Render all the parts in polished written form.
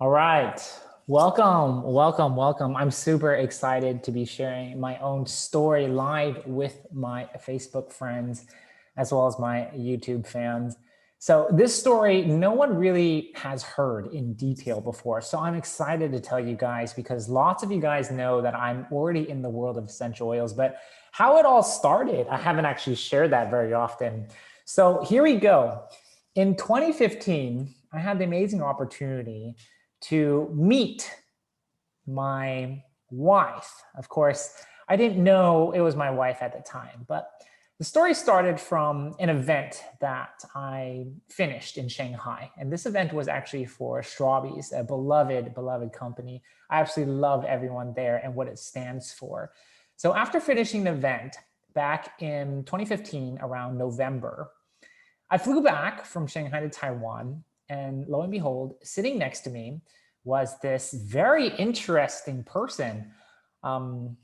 All right. Welcome, welcome, welcome. I'm super excited to be sharing my own story live with my Facebook friends, as well as my YouTube fans. So this story, no one really has heard in detail before. So I'm excited to tell you guys because lots of you guys know that I'm already in the world of essential oils, but how it all started, I haven't actually shared that very often. So here we go. In 2015, I had the amazing opportunity to meet my wife. Of course, I didn't know it was my wife at the time, but the story started from an event that I finished in Shanghai. And this event was actually for Strawbees, a beloved company. I absolutely love everyone there and what it stands for. So after finishing the event back in 2015, around November, I flew back from Shanghai to Taiwan, and lo and behold, sitting next to me was this very interesting person. Um,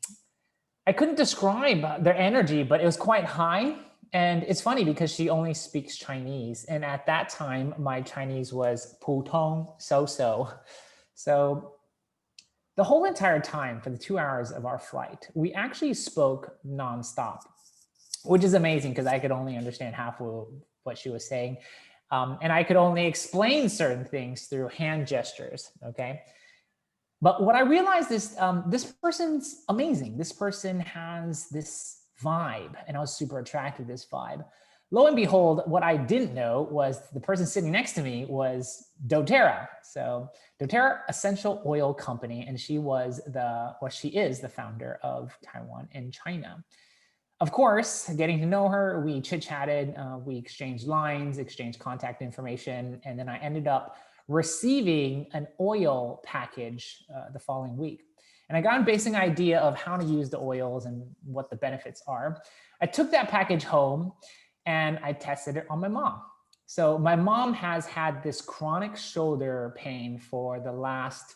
I couldn't describe their energy, but it was quite high. And it's funny because she only speaks Chinese. And at that time, my Chinese was 普通 so-so. So the whole entire time for the 2 hours of our flight, we actually spoke nonstop, which is amazing because I could only understand half of what she was saying. And I could only explain certain things through hand gestures, okay? But what I realized is this person's amazing. This person has this vibe, and I was super attracted to this vibe. Lo and behold, what I didn't know was the person sitting next to me was doTERRA. So doTERRA Essential Oil Company, and she is the founder of Taiwan and China. Of course, getting to know her, we chit-chatted, we exchanged lines, exchanged contact information, and then I ended up receiving an oil package the following week. And I got a basic idea of how to use the oils and what the benefits are. I took that package home and I tested it on my mom. So my mom has had this chronic shoulder pain for the last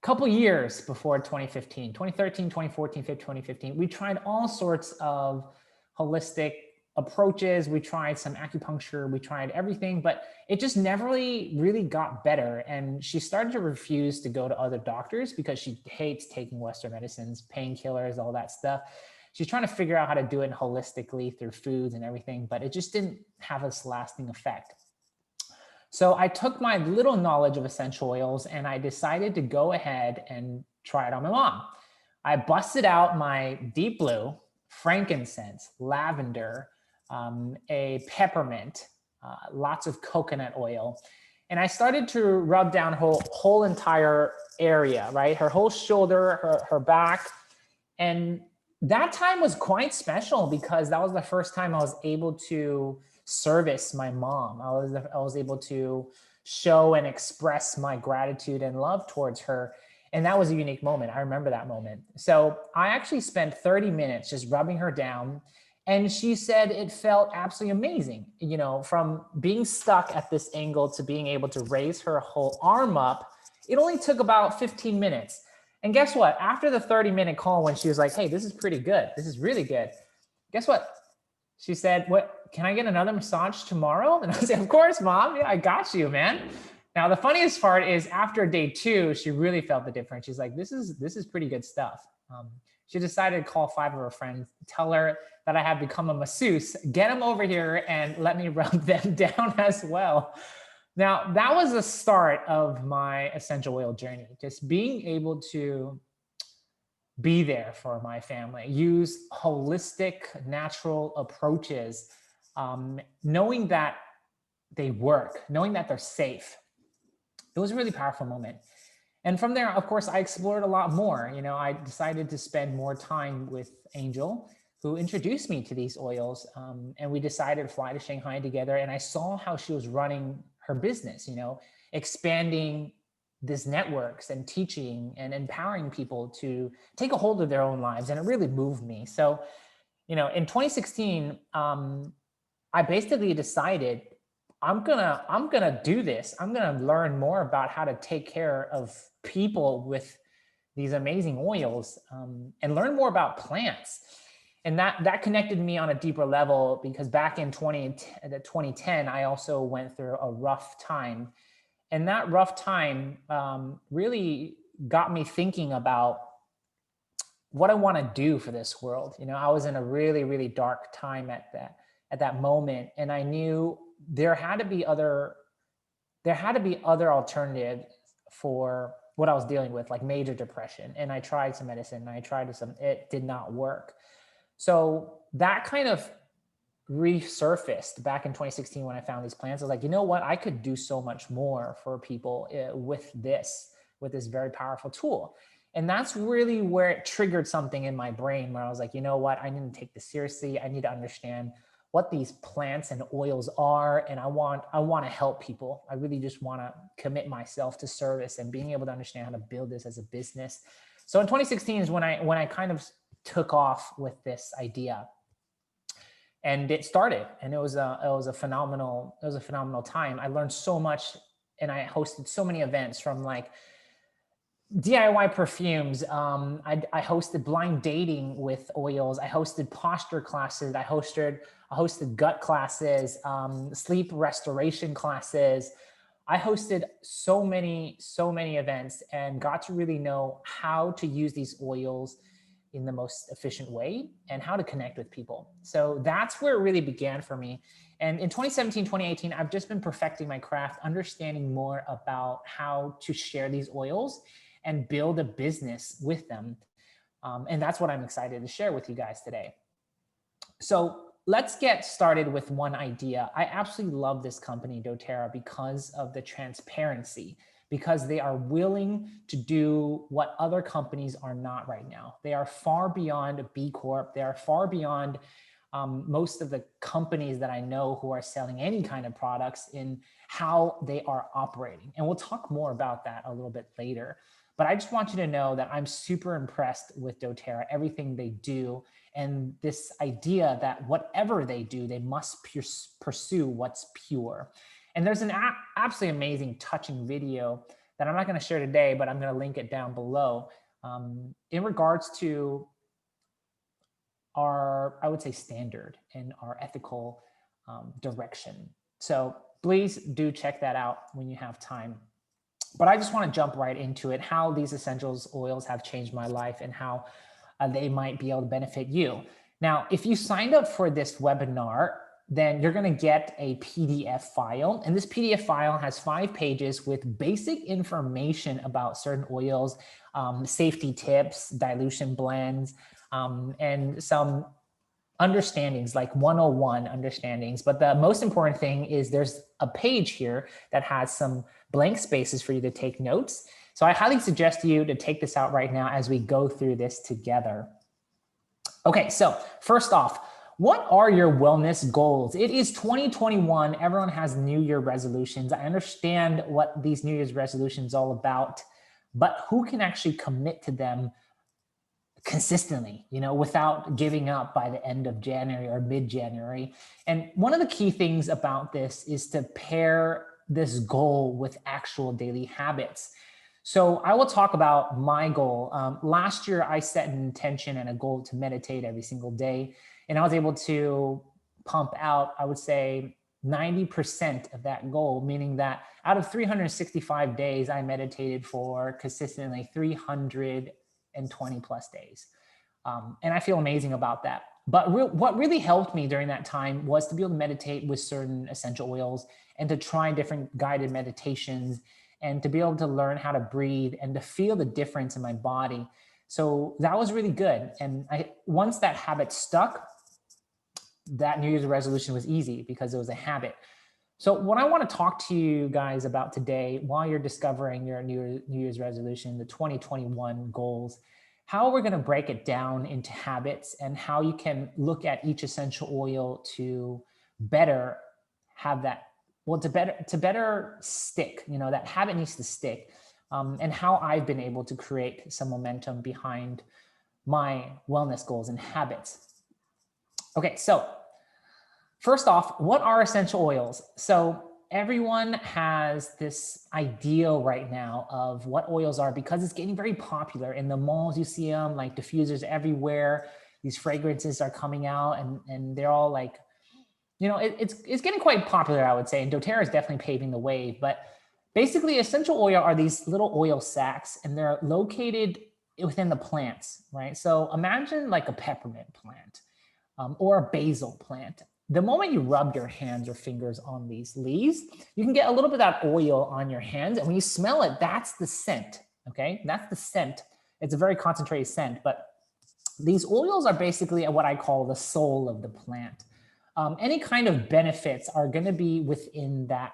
couple years before 2015, 2013, 2014, 2015. We tried all sorts of holistic approaches. We tried some acupuncture, we tried everything, but it just never really got better. And she started to refuse to go to other doctors because she hates taking Western medicines, painkillers, all that stuff. She's trying to figure out how to do it holistically through foods and everything, but it just didn't have this lasting effect. So I took my little knowledge of essential oils and I decided to go ahead and try it on my mom. I busted out my deep blue, frankincense, lavender, a peppermint, lots of coconut oil. And I started to rub down her whole entire area, right? Her whole shoulder, her back. And that time was quite special because that was the first time I was able to service my mom. I was able to show and express my gratitude and love towards her. And that was a unique moment. I remember that moment. So I actually spent 30 minutes just rubbing her down. And she said it felt absolutely amazing, you know, from being stuck at this angle to being able to raise her whole arm up. It only took about 15 minutes. And guess what? After the 30-minute call, when she was like, hey, this is pretty good, this is really good, guess what? She said, what, can I get another massage tomorrow? And I said, of course, mom. Yeah, I got you, man. Now, the funniest part is after day 2, she really felt the difference. She's like, this is pretty good stuff. She decided to call 5 of her friends, tell her that I have become a masseuse, get them over here and let me rub them down as well. Now, that was the start of my essential oil journey, just being able to be there for my family, use holistic, natural approaches, knowing that they work, knowing that they're safe. It was a really powerful moment. And from there, of course, I explored a lot more. You know, I decided to spend more time with Angel, who introduced me to these oils. And we decided to fly to Shanghai together. And I saw how she was running her business, you know, expanding these networks and teaching and empowering people to take a hold of their own lives. And it really moved me. So, you know, in 2016, I basically decided I'm gonna do this. I'm gonna learn more about how to take care of people with these amazing oils and learn more about plants. And that connected me on a deeper level because back in 2010, I also went through a rough time. And that rough time really got me thinking about what I want to do for this world. You know, I was in a really, really dark time at that moment, and I knew there had to be other alternatives for what I was dealing with, like major depression. And I tried some medicine, and I tried some, it did not work. So that kind of resurfaced back in 2016 when I found these plants. I was like, you know what? I could do so much more for people with this very powerful tool. And that's really where it triggered something in my brain where I was like, you know what? I need to take this seriously. I need to understand what these plants and oils are. And I want to help people. I really just want to commit myself to service and being able to understand how to build this as a business. So in 2016 is when I kind of took off with this idea. And it started, and it was a phenomenal time. I learned so much, and I hosted so many events, from like DIY perfumes. I hosted blind dating with oils. I hosted posture classes. I hosted gut classes, sleep restoration classes. I hosted so many events, and got to really know how to use these oils in the most efficient way and how to connect with people. So that's where it really began for me. And in 2017, 2018, I've just been perfecting my craft, understanding more about how to share these oils and build a business with them. And that's what I'm excited to share with you guys today. So let's get started with one idea. I absolutely love this company, doTERRA, because of the transparency, because they are willing to do what other companies are not right now. They are far beyond a B Corp. They are far beyond most of the companies that I know who are selling any kind of products in how they are operating. And we'll talk more about that a little bit later. But I just want you to know that I'm super impressed with doTERRA, everything they do, and this idea that whatever they do, they must pursue what's pure. And there's an absolutely amazing, touching video that I'm not going to share today, but I'm going to link it down below, in regards to our, I would say, standard and our ethical direction. So please do check that out when you have time. But I just want to jump right into it, how these essentials oils have changed my life and how they might be able to benefit you. Now, if you signed up for this webinar, then you're going to get a PDF file. And this PDF file has 5 pages with basic information about certain oils, safety tips, dilution blends, and some understandings, like 101 understandings. But the most important thing is there's a page here that has some blank spaces for you to take notes. So I highly suggest you to take this out right now as we go through this together. Okay, so first off, what are your wellness goals? It is 2021. Everyone has New Year resolutions. I understand what these New Year's resolutions are all about, but who can actually commit to them consistently, you know, without giving up by the end of January or mid-January? And one of the key things about this is to pair this goal with actual daily habits. So I will talk about my goal. Last year, I set an intention and a goal to meditate every single day. And I was able to pump out, I would say, 90% of that goal, meaning that out of 365 days, I meditated for consistently 320 plus days. And I feel amazing about that. But what really helped me during that time was to be able to meditate with certain essential oils and to try different guided meditations and to be able to learn how to breathe and to feel the difference in my body. So that was really good. And once that habit stuck, that New Year's resolution was easy because it was a habit. So what I want to talk to you guys about today, while you're discovering your New Year's resolution, the 2021 goals, how we're going to break it down into habits and how you can look at each essential oil to better have that, well, to better stick, you know, that habit needs to stick, and how I've been able to create some momentum behind my wellness goals and habits. Okay, so first off, what are essential oils? So everyone has this ideal right now of what oils are because it's getting very popular. In the malls, you see them like diffusers everywhere. These fragrances are coming out and they're all like, you know, it's getting quite popular, I would say. And doTERRA is definitely paving the way. But Basically, essential oil are these little oil sacs, and they're located within the plants, right? So imagine like a peppermint plant or a basil plant. The moment you rub your hands or fingers on these leaves, you can get a little bit of that oil on your hands. And when you smell it, that's the scent, okay? That's the scent. It's a very concentrated scent, but these oils are basically what I call the soul of the plant. Any kind of benefits are going to be within that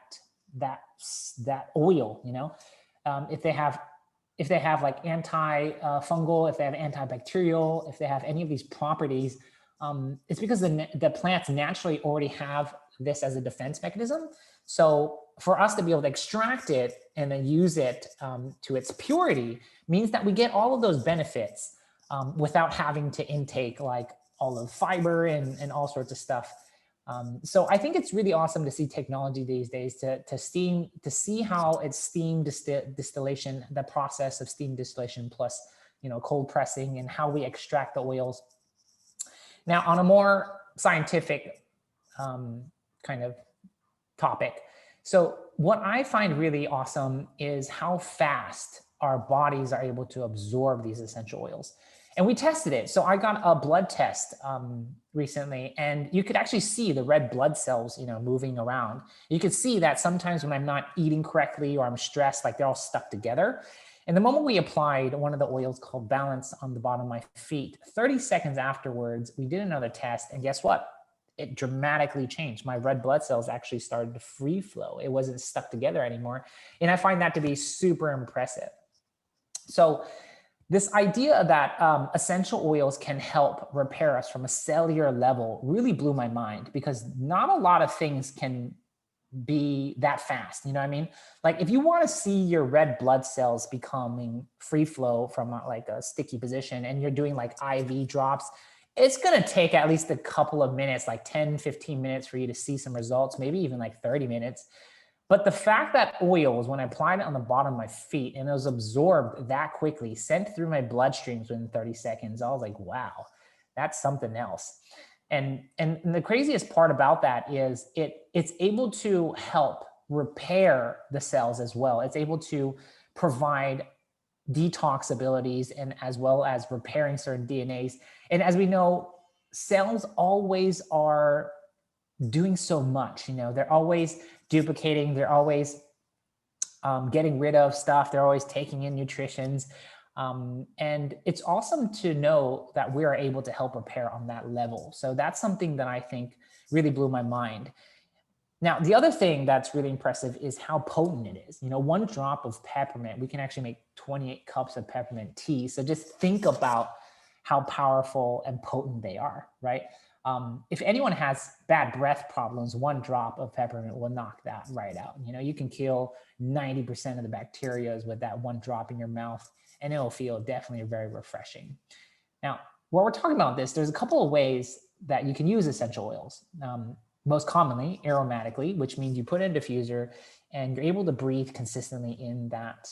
oil, you know. If they have like anti-fungal, if they have antibacterial, if they have any of these properties, it's because the plants naturally already have this as a defense mechanism. So for us to be able to extract it and then use it to its purity means that we get all of those benefits without having to intake like all of fiber and all sorts of stuff. So I think it's really awesome to see technology these days to see how it's steam distillation, the process of steam distillation plus, you know, cold pressing, and how we extract the oils. Now, on a more scientific kind of topic, so what I find really awesome is how fast our bodies are able to absorb these essential oils. And we tested it. So I got a blood test recently, and you could actually see the red blood cells, you know, moving around. You could see that sometimes when I'm not eating correctly or I'm stressed, like they're all stuck together. And the moment we applied one of the oils called Balance on the bottom of my feet, 30 seconds afterwards, we did another test, and guess what? It dramatically changed. My red blood cells actually started to free flow. It wasn't stuck together anymore. And I find that to be super impressive. So this idea that essential oils can help repair us from a cellular level really blew my mind, because not a lot of things can be that fast. You know what I mean? Like if you want to see your red blood cells becoming free flow from like a sticky position and you're doing like IV drops, it's going to take at least a couple of minutes, like 10, 15 minutes for you to see some results, maybe even like 30 minutes. But the fact that oils, when I applied it on the bottom of my feet and it was absorbed that quickly, sent through my bloodstreams within 30 seconds, I was like, wow, that's something else. And the craziest part about that is it's able to help repair the cells as well. It's able to provide detox abilities and as well as repairing certain DNAs. And as we know, cells always are doing so much. You know, they're always duplicating, they're always getting rid of stuff, they're always taking in nutritions. And it's awesome to know that we are able to help repair on that level. So that's something that I think really blew my mind. Now, the other thing that's really impressive is how potent it is. You know, one drop of peppermint, we can actually make 28 cups of peppermint tea. So just think about how powerful and potent they are, right? If anyone has bad breath problems, one drop of peppermint will knock that right out. You know, you can kill 90% of the bacteria with that one drop in your mouth, and it'll feel definitely very refreshing. Now, while we're talking about this, there's a couple of ways that you can use essential oils. Most commonly, aromatically, which means you put in a diffuser and you're able to breathe consistently in that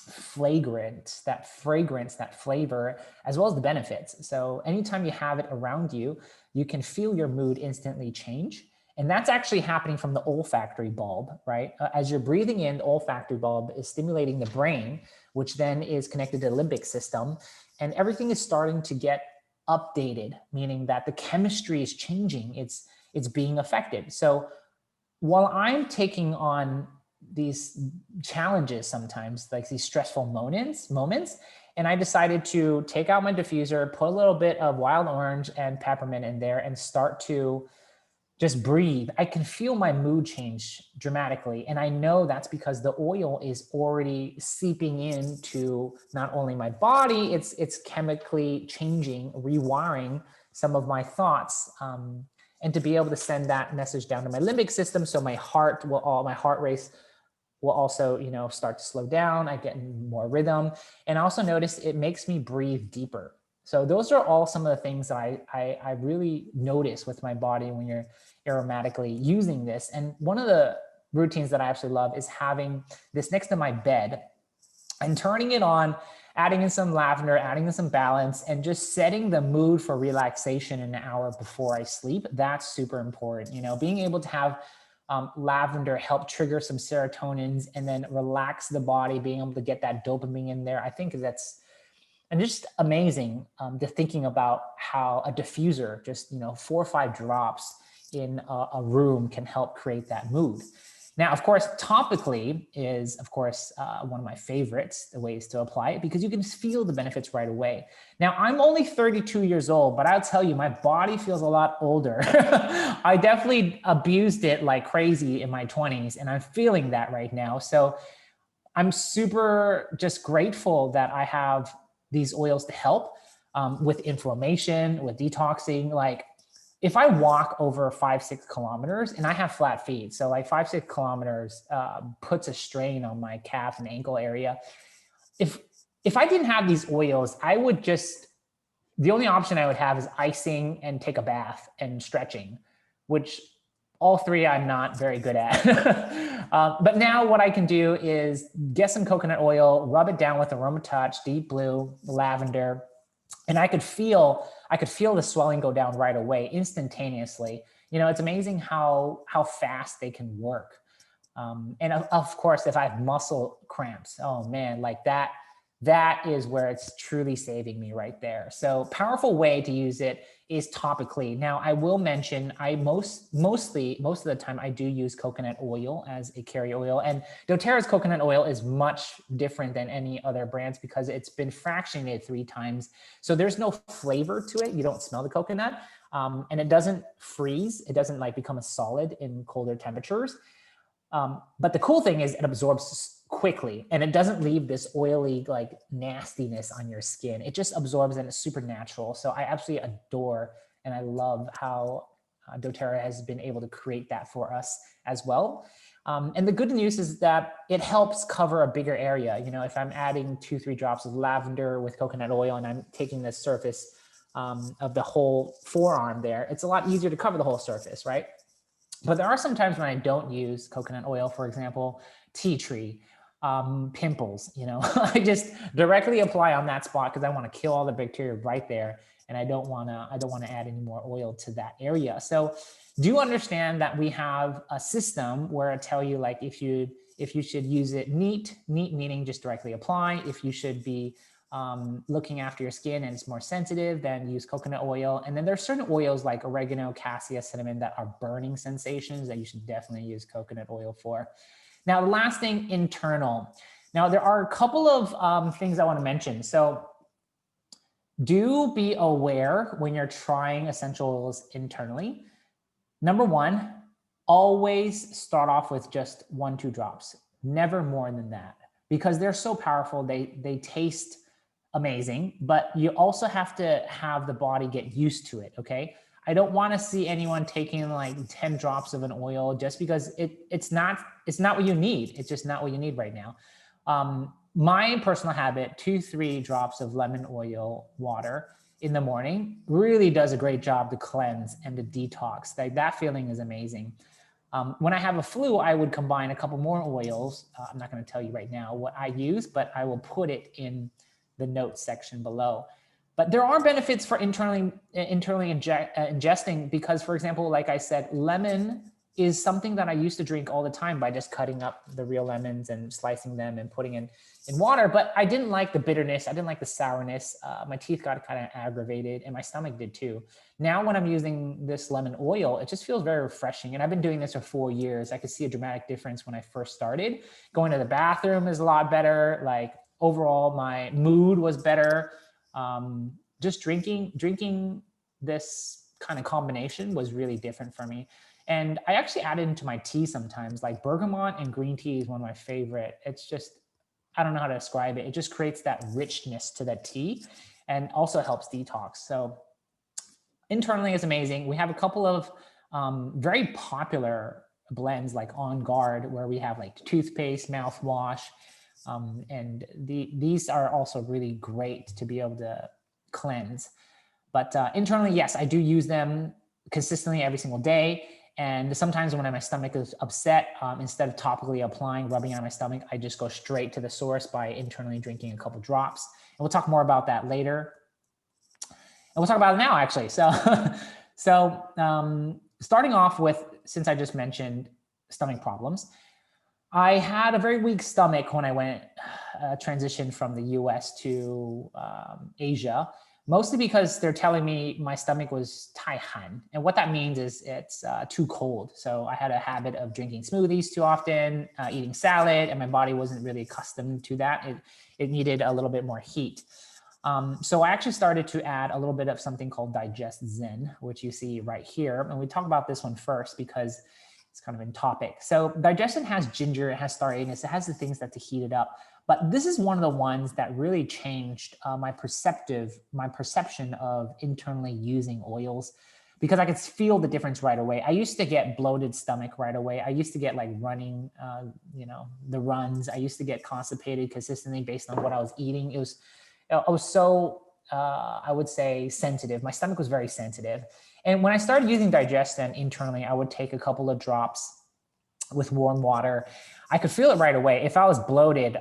fragrance, that flavor, as well as the benefits. So anytime you have it around you, you can feel your mood instantly change. And that's actually happening from the olfactory bulb, right? As you're breathing in, the olfactory bulb is stimulating the brain, which then is connected to the limbic system. And everything is starting to get updated, meaning that the chemistry is changing. It's being affected. So while I'm taking on these challenges sometimes, like these stressful moments, and I decided to take out my diffuser, put a little bit of wild orange and peppermint in there and start to just breathe, I can feel my mood change dramatically. And I know that's because the oil is already seeping into not only my body, it's chemically changing, rewiring some of my thoughts. And to be able to send that message down to my limbic system, so my heart rate will also, you know, start to slow down. I get more rhythm, and I also notice it makes me breathe deeper. So those are all some of the things that I really notice with my body when you're aromatically using this. And one of the routines that I absolutely love is having this next to my bed and turning it on, adding in some lavender, adding in some balance, and just setting the mood for relaxation an hour before I sleep. That's super important. You know, being able to have lavender help trigger some serotonins and then relax the body, being able to get that dopamine in there. I think that's and just amazing to thinking about how a diffuser, just 4 or 5 drops in a room can help create that mood. Now, of course, topically is, of course, one of my favorites, the ways to apply it, because you can feel the benefits right away. Now, I'm only 32 years old, but I'll tell you, my body feels a lot older. I definitely abused it like crazy in my 20s, and I'm feeling that right now. So I'm super just grateful that I have these oils to help with inflammation, with detoxing. Like if I walk over 5-6 kilometers and I have flat feet, so like 5-6 kilometers puts a strain on my calf and ankle area. If I didn't have these oils, I would just, the only option I would have is icing and take a bath and stretching, which all three I'm not very good at. But now what I can do is get some coconut oil, rub it down with Aroma Touch, Deep Blue, lavender, and I could feel the swelling go down right away, instantaneously. It's amazing how fast they can work. And of course, if I have muscle cramps, oh man, like that is where it's truly saving me right there. So powerful way to use it is topically. Now I will mention, I most of the time I do use coconut oil as a carry oil, and doTERRA's coconut oil is much different than any other brands because it's been fractionated 3 times. So there's no flavor to it. You don't smell the coconut, and it doesn't freeze. It doesn't like become a solid in colder temperatures. But the cool thing is it absorbs quickly and it doesn't leave this oily like nastiness on your skin. It just absorbs and it's super natural. So I absolutely adore and I love how doTERRA has been able to create that for us as well. And the good news is that it helps cover a bigger area. If I'm adding 2-3 drops of lavender with coconut oil and I'm taking the surface of the whole forearm there, it's a lot easier to cover the whole surface, right? But there are some times when I don't use coconut oil, for example, tea tree, pimples, I just directly apply on that spot because I want to kill all the bacteria right there. And I don't want to add any more oil to that area. So do understand that we have a system where I tell you like if you should use it neat meaning just directly apply. If you should be looking after your skin and it's more sensitive, then use coconut oil. And then there's certain oils like oregano, cassia, cinnamon that are burning sensations that you should definitely use coconut oil for. Now, the last thing, internal. Now, there are a couple of things I want to mention. So do be aware when you're trying essential oils internally. Number 1, always start off with just 1-2 drops, never more than that, because they're so powerful. They taste amazing, but you also have to have the body get used to it. Okay. I don't want to see anyone taking like 10 drops of an oil just because it's not what you need. It's just not what you need right now. My personal habit, 2-3 drops of lemon oil water in the morning really does a great job to cleanse and to detox. Like that feeling is amazing. When I have a flu, I would combine a couple more oils. I'm not going to tell you right now what I use, but I will put it in the notes section below. But there are benefits for internally ingesting because, for example, like I said, lemon is something that I used to drink all the time by just cutting up the real lemons and slicing them and putting in water. But I didn't like the bitterness. I didn't like the sourness. My teeth got kind of aggravated and my stomach did too. Now when I'm using this lemon oil, it just feels very refreshing. And I've been doing this for 4 years. I could see a dramatic difference when I first started. Going to the bathroom is a lot better. Like overall, my mood was better. Just drinking this kind of combination was really different for me. And I actually add it into my tea sometimes, like bergamot and green tea is one of my favorite. It's just, I don't know how to describe it. It just creates that richness to that tea and also helps detox. So internally is amazing. We have a couple of very popular blends like On Guard, where we have like toothpaste, mouthwash, and these are also really great to be able to cleanse. But internally, yes, I do use them consistently every single day. And sometimes when my stomach is upset, instead of topically applying, rubbing on my stomach, I just go straight to the source by internally drinking a couple drops. And we'll talk more about that later. And we'll talk about it now, actually. So starting off with, since I just mentioned stomach problems. I had a very weak stomach when I went transitioned from the US to Asia, mostly because they're telling me my stomach was taihan. And what that means is it's too cold. So I had a habit of drinking smoothies too often, eating salad, and my body wasn't really accustomed to that. It needed a little bit more heat. So I actually started to add a little bit of something called Digest Zen, which you see right here. And we talk about this one first because it's kind of in topic. So digestion has ginger, it has star anise, it has the things that to heat it up. But this is one of the ones that really changed my perception of internally using oils, because I could feel the difference right away. I used to get bloated stomach right away. I used to get like running, the runs. I used to get constipated consistently based on what I was eating. I was so, I would say, sensitive. My stomach was very sensitive. And when I started using Digestin internally, I would take a couple of drops with warm water. I could feel it right away. If I was bloated,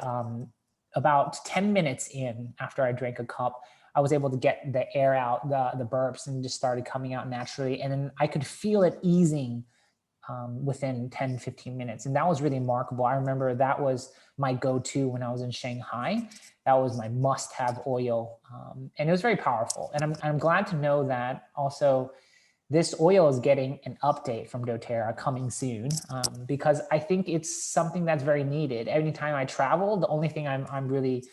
about 10 minutes in after I drank a cup, I was able to get the air out, the burps, and just started coming out naturally. And then I could feel it easing within 10, 15 minutes. And that was really remarkable. I remember that was my go-to when I was in Shanghai. That was my must-have oil. And it was very powerful. And I'm glad to know that also this oil is getting an update from doTERRA coming soon, because I think it's something that's very needed. Anytime I travel, the only thing I'm really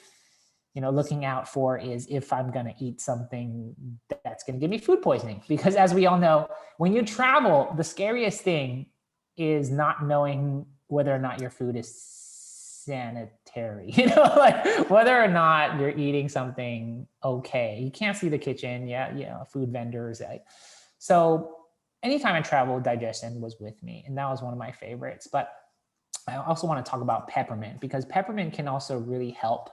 looking out for is if I'm going to eat something that's going to give me food poisoning. Because as we all know, when you travel, the scariest thing is not knowing whether or not your food is sanitary, like whether or not you're eating something okay. You can't see the kitchen, food vendors. So anytime I traveled, Digestin was with me, and that was one of my favorites. But I also want to talk about peppermint, because peppermint can also really help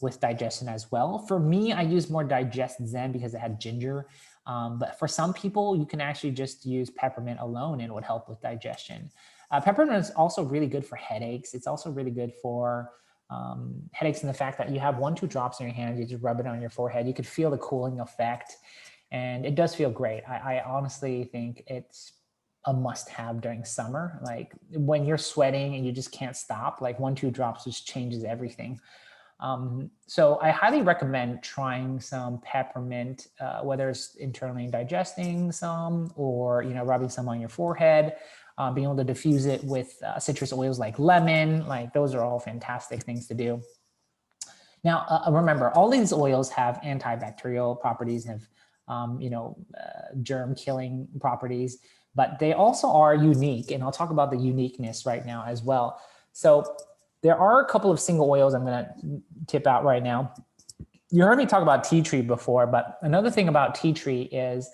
with digestion as well. For me, I use more Digest Zen because it had ginger. But for some people, you can actually just use peppermint alone and it would help with digestion. Peppermint is also really good for headaches. It's also really good for headaches in the fact that you have 1-2 drops in your hand, you just rub it on your forehead. You could feel the cooling effect, and it does feel great. I honestly think it's a must-have during summer. Like when you're sweating and you just can't stop, like 1-2 drops just changes everything. So I highly recommend trying some peppermint, whether it's internally digesting some or, rubbing some on your forehead, being able to diffuse it with citrus oils like lemon. Like those are all fantastic things to do. Now, remember, all these oils have antibacterial properties, have, germ killing properties, but they also are unique. And I'll talk about the uniqueness right now as well. So there are a couple of single oils I'm going to tip out right now. You heard me talk about tea tree before, but another thing about tea tree is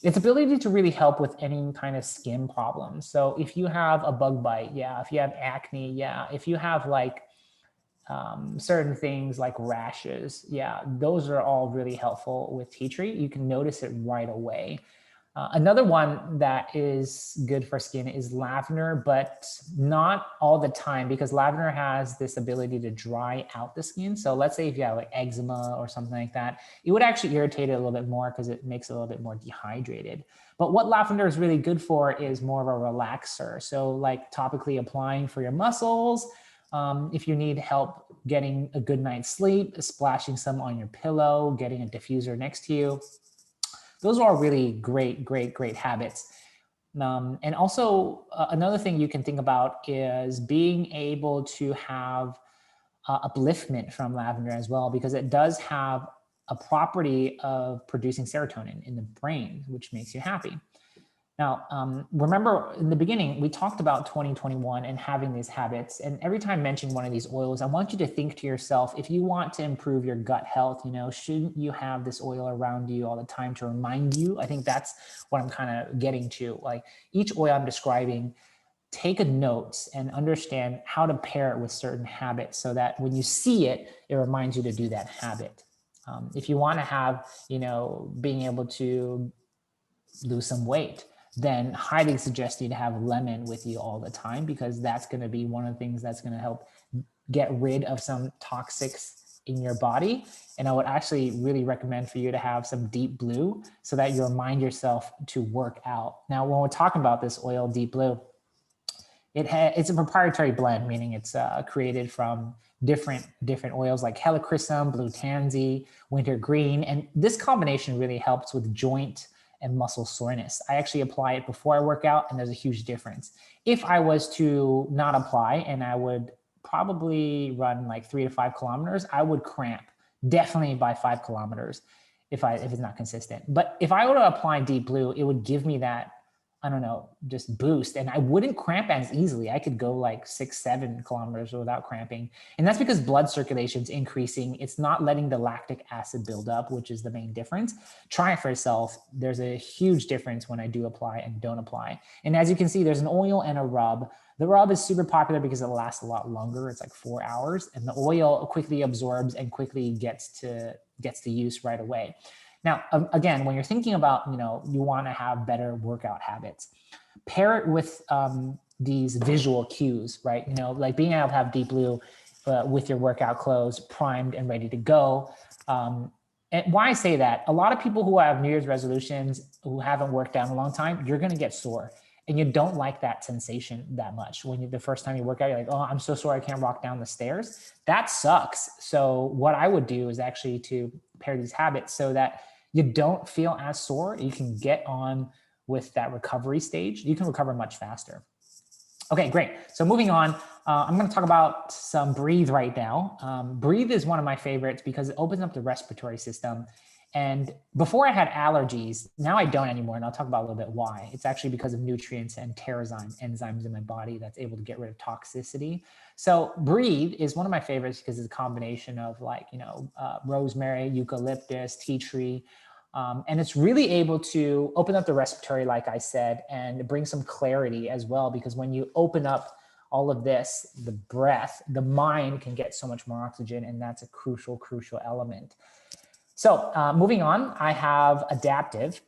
its ability to really help with any kind of skin problems. So if you have a bug bite, if you have acne, if you have like certain things like rashes, those are all really helpful with tea tree. You can notice it right away. Another one that is good for skin is lavender, but not all the time, because lavender has this ability to dry out the skin. So let's say if you have like eczema or something like that, it would actually irritate it a little bit more because it makes it a little bit more dehydrated. But what lavender is really good for is more of a relaxer. So like topically applying for your muscles. If you need help getting a good night's sleep, splashing some on your pillow, getting a diffuser next to you. Those are all really great habits. And also another thing you can think about is being able to have upliftment from lavender as well, because it does have a property of producing serotonin in the brain, which makes you happy. Now, remember in the beginning, we talked about 2021 and having these habits. And every time I mention one of these oils, I want you to think to yourself, if you want to improve your gut health, shouldn't you have this oil around you all the time to remind you? I think that's what I'm kind of getting to. Like each oil I'm describing, take a note and understand how to pair it with certain habits so that when you see it, it reminds you to do that habit. If you want to have, being able to lose some weight, then highly suggest you to have lemon with you all the time, because that's going to be one of the things that's going to help get rid of some toxics in your body. And I would actually really recommend for you to have some deep blue so that you remind yourself to work out. Now, when we're talking about this oil, deep blue, It's a proprietary blend, meaning it's created from different oils like helichrysum, blue tansy, wintergreen, and this combination really helps with joint and muscle soreness. I actually apply it before I work out, and there's a huge difference. If I was to not apply, and I would probably run like 3 to 5 kilometers, I would cramp definitely by 5 kilometers if it's not consistent. But if I were to apply Deep Blue, it would give me that, I don't know, just boost. And I wouldn't cramp as easily. I could go like 6, 7 kilometers without cramping. And that's because blood circulation's increasing. It's not letting the lactic acid build up, which is the main difference. Try it for yourself. There's a huge difference when I do apply and don't apply. And as you can see, there's an oil and a rub. The rub is super popular because it lasts a lot longer. It's like 4 hours, and the oil quickly absorbs and quickly gets to use right away. Now, again, when you're thinking about, you want to have better workout habits, pair it with these visual cues, right? Like being able to have Deep Blue with your workout clothes primed and ready to go. And why I say that, a lot of people who have New Year's resolutions who haven't worked out in a long time, you're going to get sore. And you don't like that sensation that much. When the first time you work out, you're like, oh, I'm so sore, I can't walk down the stairs. That sucks. So what I would do is actually to pair these habits so that you don't feel as sore. You can get on with that recovery stage. You can recover much faster. Okay, great. So moving on, I'm going to talk about some Breathe right now. Breathe is one of my favorites because it opens up the respiratory system. And before I had allergies, now I don't anymore. And I'll talk about a little bit why. It's actually because of nutrients and enzymes in my body that's able to get rid of toxicity. So Breathe is one of my favorites because it's a combination of rosemary, eucalyptus, tea tree. And it's really able to open up the respiratory, like I said, and bring some clarity as well, because when you open up all of this, the breath, the mind can get so much more oxygen, and that's a crucial element. So moving on, I have Adaptive.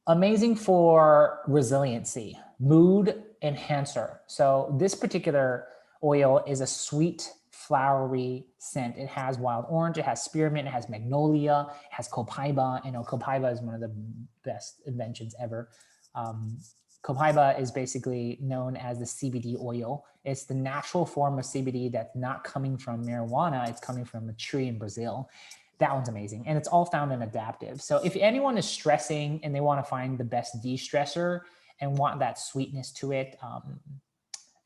Amazing for resiliency, mood enhancer. So this particular oil is a sweet, flowery scent. It has wild orange, it has spearmint, it has magnolia, it has copaiba. Copaiba is one of the best inventions ever. Copaiba is basically known as the CBD oil. It's the natural form of CBD that's not coming from marijuana. It's coming from a tree in Brazil. That one's amazing. And it's all found in Adaptive. So if anyone is stressing and they want to find the best de-stressor and want that sweetness to it,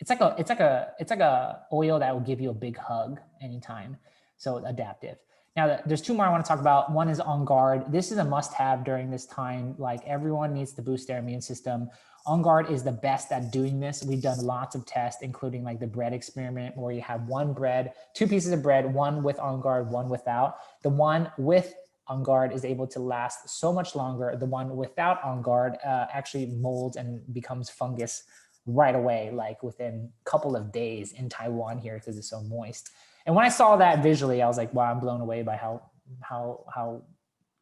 it's like a oil that will give you a big hug anytime. So Adaptive. Now, there's 2 more I want to talk about. One is On Guard. This is a must-have during this time. Like, everyone needs to boost their immune system. On Guard is the best at doing this. We've done lots of tests, including like the bread experiment, where you have 2 pieces of bread, one with On Guard, one without. The one with On Guard is able to last so much longer. The one without On Guard actually molds and becomes fungus right away, like within a couple of days in Taiwan here, because it's so moist. And when I saw that visually, I was like, wow, I'm blown away by how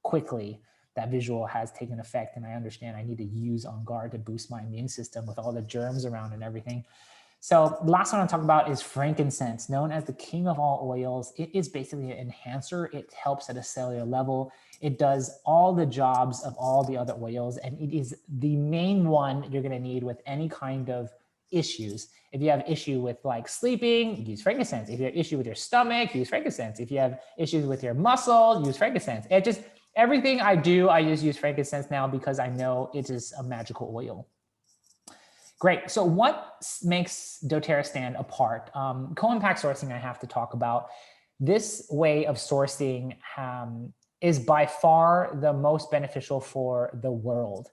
quickly that visual has taken effect. And I understand I need to use On Guard to boost my immune system with all the germs around and everything. So the last one I'll talk about is frankincense, known as the king of all oils. It is basically an enhancer. It helps at a cellular level. It does all the jobs of all the other oils, and it is the main one you're going to need with any kind of issues. If you have issue with like sleeping, use frankincense. If you have issue with your stomach, use frankincense. If you have issues with your muscle, use frankincense. It just, everything I do, I just use frankincense now because I know it is a magical oil. Great. So what makes doTERRA stand apart? Co-impact sourcing I have to talk about. This way of sourcing is by far the most beneficial for the world.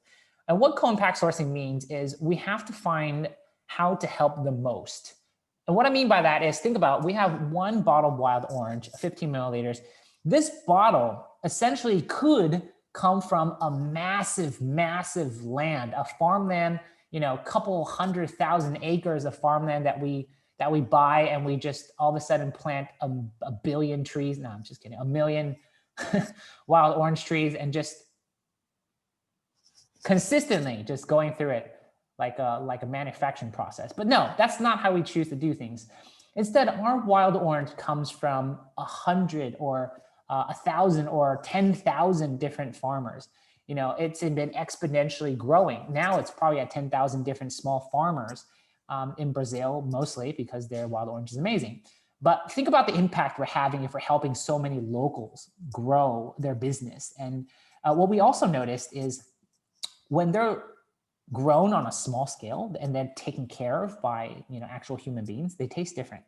And what co-impact sourcing means is we have to find how to help the most. And what I mean by that is, think about, we have 1 bottle of wild orange, 15 milliliters. This bottle essentially could come from a massive, massive land, a farmland, a couple 100,000 acres of farmland that we buy, and we just all of a sudden plant a billion trees. No, I'm just kidding. 1 million wild orange trees, and just consistently just going through it like a manufacturing process. But no, that's not how we choose to do things. Instead, our wild orange comes from 100 or 1,000 or 10,000 different farmers. It's been exponentially growing. Now it's probably at 10,000 different small farmers. in Brazil, mostly because their wild orange is amazing. But think about the impact we're having if we're helping so many locals grow their business. And what we also noticed is when they're grown on a small scale and then taken care of by actual human beings, they taste different.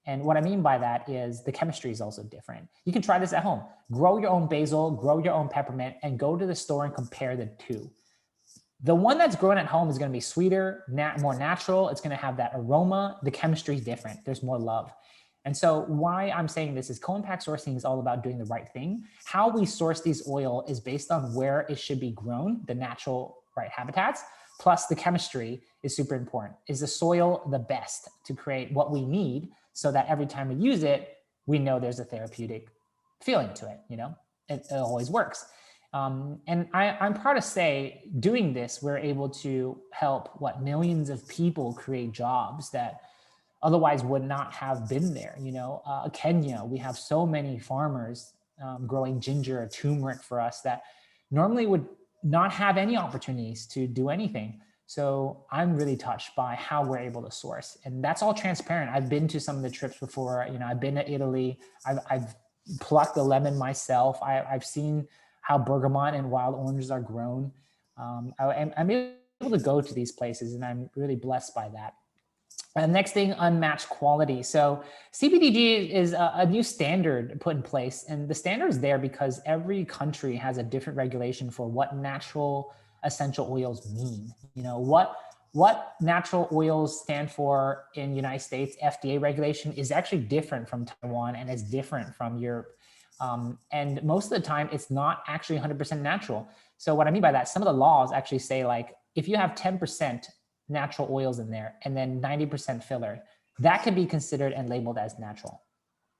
And what I mean by that is the chemistry is also different. You can try this at home. Grow your own basil, grow your own peppermint, and go to the store and compare the two. The one that's grown at home is going to be sweeter, more natural. It's going to have that aroma. The chemistry is different. There's more love. And so why I'm saying this is co-impact sourcing is all about doing the right thing. How we source these oil is based on where it should be grown, the natural right habitats, plus the chemistry is super important. Is the soil the best to create what we need so that every time we use it, we know there's a therapeutic feeling to it, it always works. And I'm proud to say, doing this, we're able to help millions of people create jobs that otherwise would not have been there. Kenya, we have so many farmers growing ginger or turmeric for us that normally would not have any opportunities to do anything. So I'm really touched by how we're able to source, and that's all transparent. I've been to some of the trips before. I've been to Italy. I've plucked the lemon myself. I've seen how bergamot and wild oranges are grown. I'm able to go to these places, and I'm really blessed by that. Next thing, unmatched quality. So CBDG is a new standard put in place, and the standard is there because every country has a different regulation for what natural essential oils mean. What natural oils stand for in the United States, FDA regulation is actually different from Taiwan and is different from Europe. And most of the time, it's not actually 100% natural. So what I mean by that, some of the laws actually say, like, if you have 10% natural oils in there and then 90% filler, that can be considered and labeled as natural,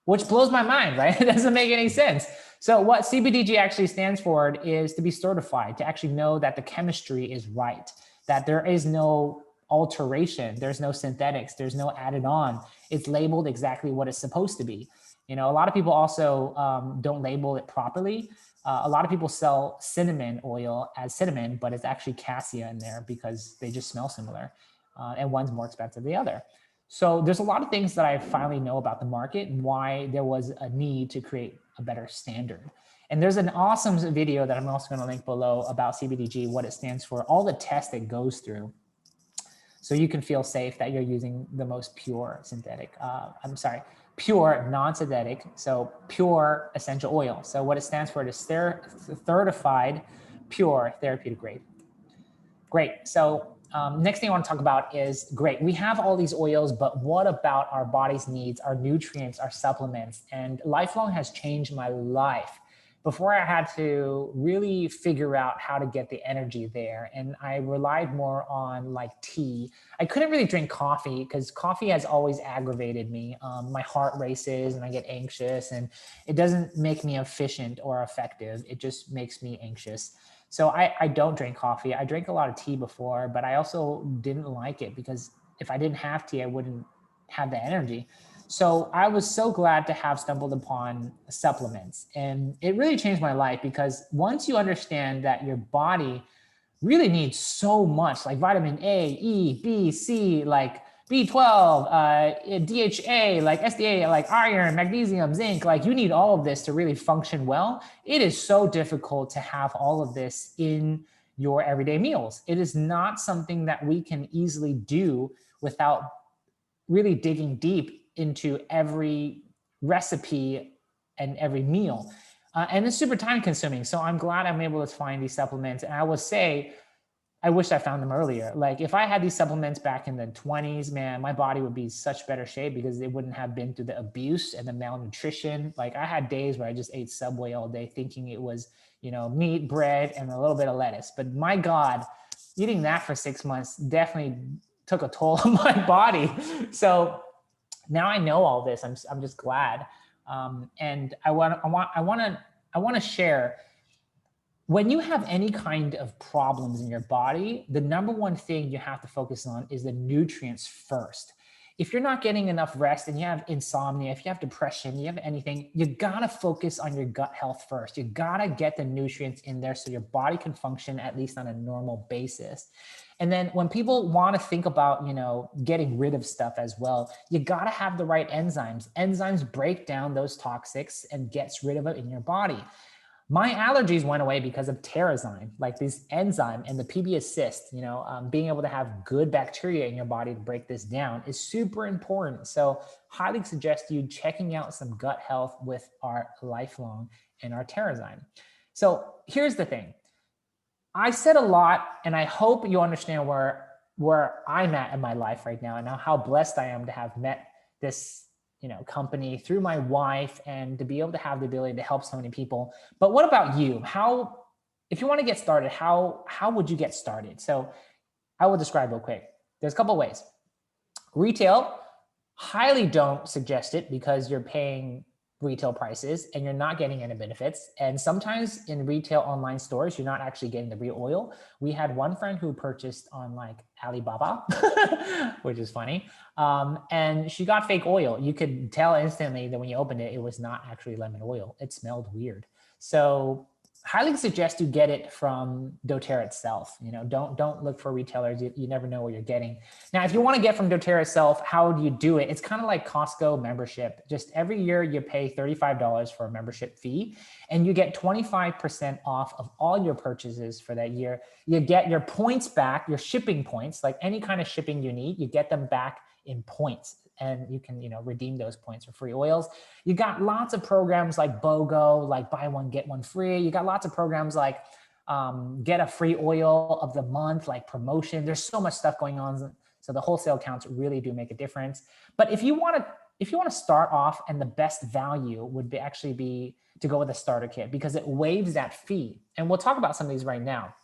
which blows my mind, right? It doesn't make any sense. So what CBDG actually stands for is to be certified, to actually know that the chemistry is right, that there is no alteration, there's no synthetics, there's no added on. It's labeled exactly what it's supposed to be. A lot of people also don't label it properly. A lot of people sell cinnamon oil as cinnamon, but it's actually cassia in there because they just smell similar. And one's more expensive than the other. So there's a lot of things that I finally know about the market and why there was a need to create a better standard. And there's an awesome video that I'm also going to link below about CBDG, what it stands for, all the tests it goes through. So you can feel safe that you're using the most pure pure non-synthetic, so pure essential oil. So what it stands for is certified pure therapeutic grade. Great. So next thing I want to talk about is, great, we have all these oils, but what about our body's needs, our nutrients, our supplements? And Lifelong has changed my life. Before, I had to really figure out how to get the energy there. And I relied more on like tea. I couldn't really drink coffee because coffee has always aggravated me. My heart races and I get anxious, and it doesn't make me efficient or effective. It just makes me anxious. So I don't drink coffee. I drank a lot of tea before, but I also didn't like it because if I didn't have tea, I wouldn't have the energy. So I was so glad to have stumbled upon supplements, and it really changed my life because once you understand that your body really needs so much, like vitamin A, E, B, C, like B12, DHA, like SDA, like iron, magnesium, zinc, like you need all of this to really function well. It is so difficult to have all of this in your everyday meals. It is not something that we can easily do without really digging deep into every recipe and every meal. And it's super time consuming. So I'm glad I'm able to find these supplements. And I will say, I wish I found them earlier. Like if I had these supplements back in the 20s, man, my body would be such better shape because it wouldn't have been through the abuse and the malnutrition. Like I had days where I just ate Subway all day thinking it was, meat, bread, and a little bit of lettuce. But my God, eating that for 6 months definitely took a toll on my body. So now I know all this. I'm just glad. And I want to share, when you have any kind of problems in your body, the number one thing you have to focus on is the nutrients first. If you're not getting enough rest and you have insomnia, if you have depression, you have anything, you gotta focus on your gut health first. You gotta get the nutrients in there so your body can function at least on a normal basis. And then when people want to think about, getting rid of stuff as well, you got to have the right enzymes. Enzymes break down those toxics and gets rid of it in your body. My allergies went away because of TerraZyme, like this enzyme and the PB assist, being able to have good bacteria in your body to break this down is super important. So highly suggest you checking out some gut health with our Lifelong and our TerraZyme. So here's the thing. I said a lot, and I hope you understand where I'm at in my life right now and how blessed I am to have met this company through my wife and to be able to have the ability to help so many people. But what about you? If you want to get started, how would you get started? So I will describe real quick. There's a couple of ways. Retail, highly don't suggest it because you're paying retail prices and you're not getting any benefits. And sometimes in retail online stores, you're not actually getting the real oil. We had one friend who purchased on like Alibaba, which is funny. And she got fake oil. You could tell instantly that when you opened it, it was not actually lemon oil. It smelled weird. So highly suggest you get it from doTERRA itself. Don't look for retailers. You never know what you're getting. Now, if you want to get from doTERRA itself, how do you do it? It's kind of like Costco membership. Just every year you pay $35 for a membership fee and you get 25% off of all your purchases for that year. You get your points back, your shipping points, like any kind of shipping you need, you get them back in points. And you can, redeem those points for free oils. You got lots of programs like BOGO, like buy one, get one free. You got lots of programs like get a free oil of the month, like promotion. There's so much stuff going on. So the wholesale accounts really do make a difference. But if you want to start off, and the best value would actually be to go with a starter kit because it waives that fee. And we'll talk about some of these right now.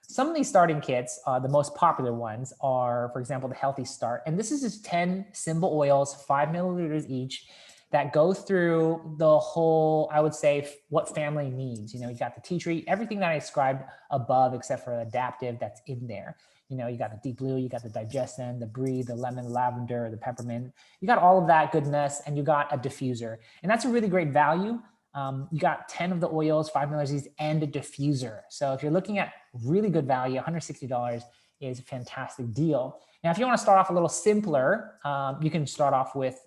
Some of these starting kits, the most popular ones are, for example, the Healthy Start. And this is just 10 simple oils, 5 milliliters each, that go through the whole, I would say, what family needs. You got the tea tree, everything that I described above, except for adaptive, that's in there. You got the deep blue, you got the digestin, the breathe, the lemon, lavender, the peppermint. You got all of that goodness, and you got a diffuser. And that's a really great value. You got 10 of the oils, 5 milliliters, and a diffuser. So if you're looking at really good value, $160 is a fantastic deal. Now, if you want to start off a little simpler, you can start off with,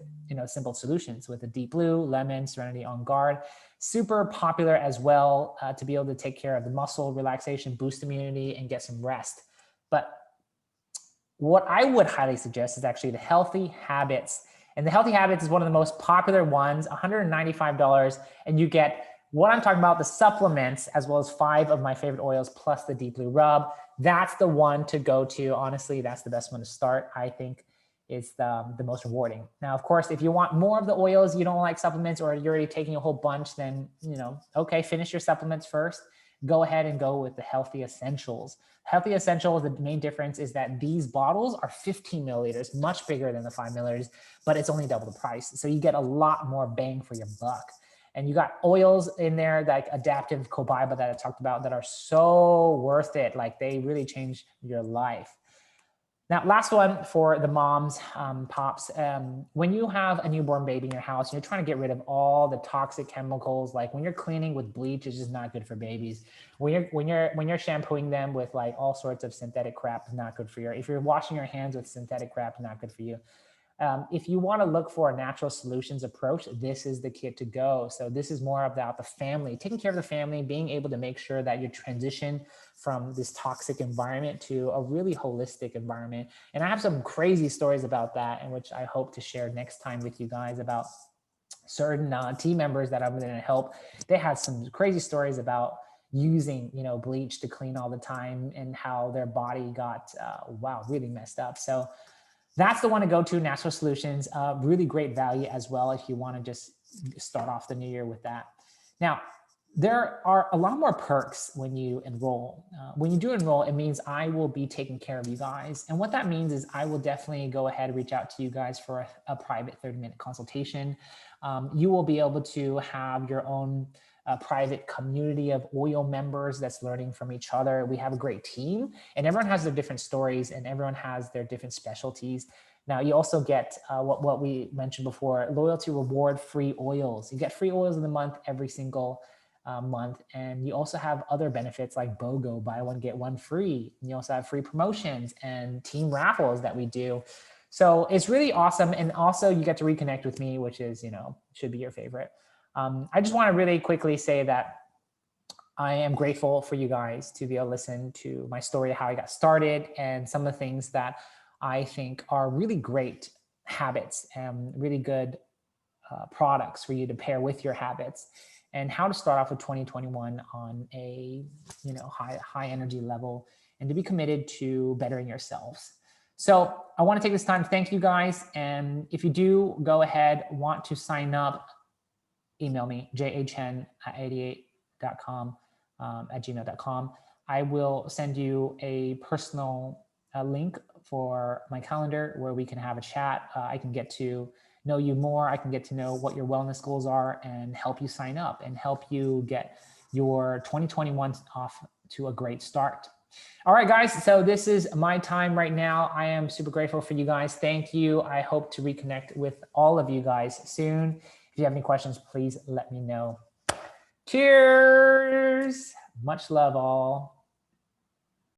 simple solutions with the Deep Blue, Lemon, Serenity On Guard. Super popular as well to be able to take care of the muscle relaxation, boost immunity, and get some rest. But what I would highly suggest is actually the Healthy Habits. And the Healthy Habits is one of the most popular ones, $195. And you get what I'm talking about, the supplements, as well as 5 of my favorite oils, plus the Deep Blue Rub. That's the one to go to. Honestly, that's the best one to start. I think it's the most rewarding. Now, of course, if you want more of the oils, you don't like supplements, or you're already taking a whole bunch, then, okay, finish your supplements first. Go ahead and go with the Healthy Essentials. Healthy Essentials, the main difference is that these bottles are 15 milliliters, much bigger than the 5 milliliters, but it's only double the price. So you get a lot more bang for your buck. And you got oils in there like Adaptive Cobaiba that I talked about that are so worth it. Like they really change your life. Now, last one for the moms, pops. When you have a newborn baby in your house, and you're trying to get rid of all the toxic chemicals, like when you're cleaning with bleach, it's just not good for babies. When you're shampooing them with like all sorts of synthetic crap, not good for you. If you're washing your hands with synthetic crap, not good for you. If you want to look for a natural solutions approach, this is the kit to go. So this is more about the family, taking care of the family, being able to make sure that you transition from this toxic environment to a really holistic environment. And I have some crazy stories about that, in which I hope to share next time with you guys about certain team members that I'm going to help. They had some crazy stories about using, bleach to clean all the time and how their body got, really messed up. So that's the one to go to, Natural Solutions. Really great value as well if you want to just start off the new year with that. Now, there are a lot more perks when you enroll. When you do enroll, it means I will be taking care of you guys. And what that means is I will definitely go ahead and reach out to you guys for a private 30-minute consultation. You will be able to have your own private community of oil members that's learning from each other. We have a great team, and everyone has their different stories, and everyone has their different specialties. Now, you also get what we mentioned before, loyalty reward free oils. You get free oils in the month every single month. And you also have other benefits like BOGO, buy one, get one free. And you also have free promotions and team raffles that we do. So it's really awesome. And also you get to reconnect with me, which is, should be your favorite. I just want to really quickly say that I am grateful for you guys to be able to listen to my story, how I got started, and some of the things that I think are really great habits and really good products for you to pair with your habits, and how to start off with 2021 on a high energy level, and to be committed to bettering yourselves. So I want to take this time to thank you guys. And if you do go ahead, want to sign up, email me, jachen@88.com, @gmail.com. I will send you a personal link for my calendar where we can have a chat. I can get to know you more. I can get to know what your wellness goals are and help you sign up and help you get your 2021 off to a great start. All right, guys. So this is my time right now. I am super grateful for you guys. Thank you. I hope to reconnect with all of you guys soon. If you have any questions, please let me know. Cheers. Much love all.